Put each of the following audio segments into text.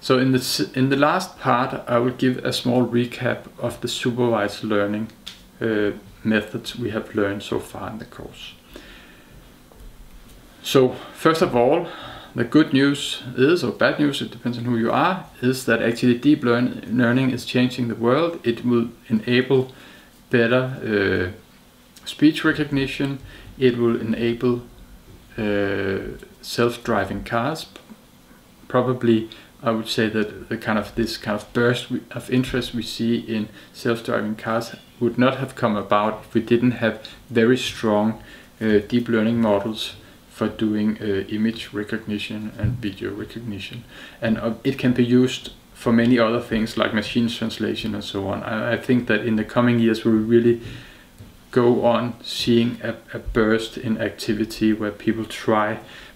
So in the last part, I will give a small recap of the supervised learning methods we have learned so far in the course. So first of all, the good news is, or bad news, it depends on who you are, is that actually deep learning is changing the world. It will enable better speech recognition. It will enable self-driving cars. Probably I would say that this kind of burst of interest we see in self-driving cars would not have come about if we didn't have very strong deep learning models for doing image recognition and video recognition. And it can be used for many other things like machine translation and so on. I think that in the coming years we will really go on seeing a burst in activity where people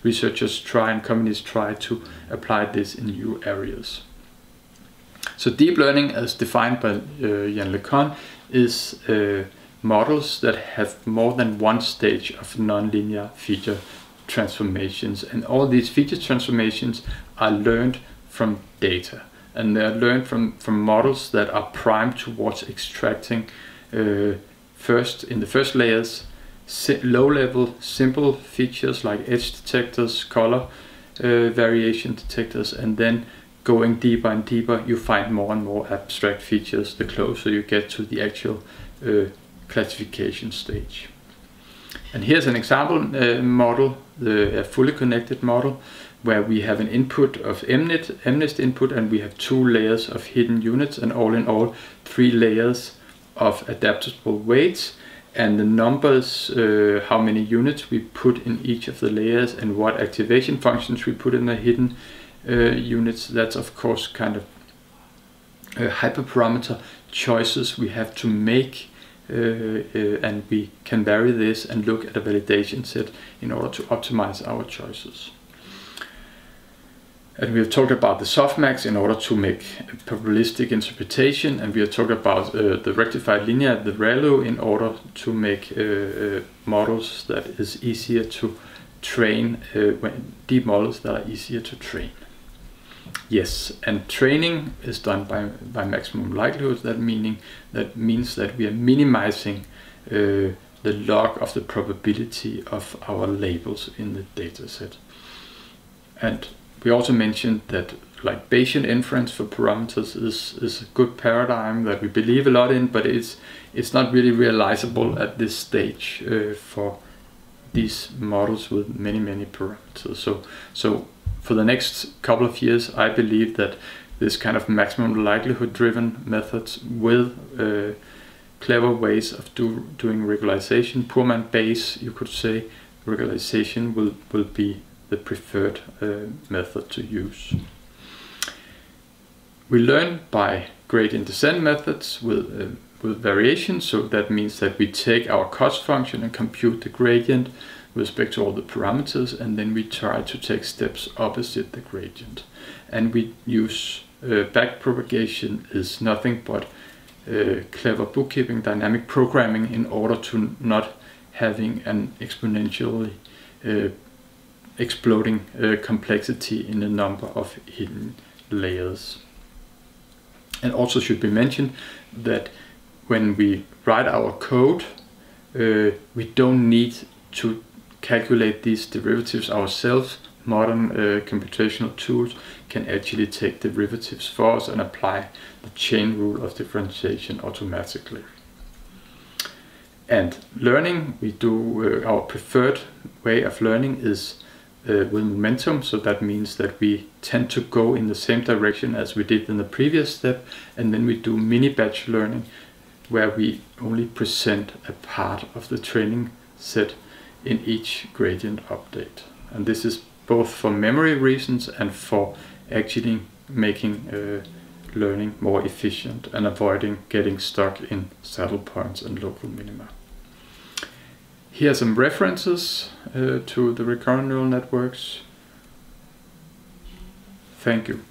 researchers try and companies try to apply this in new areas. So deep learning, as defined by Yann LeCun, is models that have more than one stage of nonlinear feature transformations, and all these feature transformations are learned from data, and they are learned from models that are primed towards extracting first in the first layers low-level simple features like edge detectors, color variation detectors, and then going deeper and deeper you find more and more abstract features the closer you get to the actual classification stage. And here's an example model, a fully connected model, where we have an input of MNIST input, and we have 2 layers of hidden units, and all in all 3 layers of adaptable weights, and the numbers, how many units we put in each of the layers and what activation functions we put in the hidden units. That's of course kind of hyperparameter choices we have to make, and we can vary this and look at a validation set in order to optimize our choices. And we have talked about the softmax in order to make a probabilistic interpretation, and we have talked about the rectified linear, the ReLU, in order to make models that is easier to train, deep models that are easier to train. Yes, and training is done by maximum likelihood. That means that we are minimizing the log of the probability of our labels in the data set. And we also mentioned that like Bayesian inference for parameters is a good paradigm that we believe a lot in, but it's not really realizable at this stage for these models with many parameters. So for the next couple of years, I believe that this kind of maximum likelihood driven methods with clever ways of doing regularization, poor man Bayes, you could say, regularization will be the preferred method to use. We learn by gradient descent methods with variation, so that means that we take our cost function and compute the gradient with respect to all the parameters, and then we try to take steps opposite the gradient. And we use backpropagation is nothing but clever bookkeeping, dynamic programming, in order to not having an exponentially exploding complexity in the number of hidden layers. And also should be mentioned that when we write our code, we don't need to calculate these derivatives ourselves. Modern computational tools can actually take derivatives for us and apply the chain rule of differentiation automatically. And learning, we do our preferred way of learning is with momentum, so that means that we tend to go in the same direction as we did in the previous step, and then we do mini batch learning where we only present a part of the training set in each gradient update. And this is both for memory reasons and for actually making learning more efficient and avoiding getting stuck in saddle points and local minima. Here are some references to the recurrent neural networks. Thank you.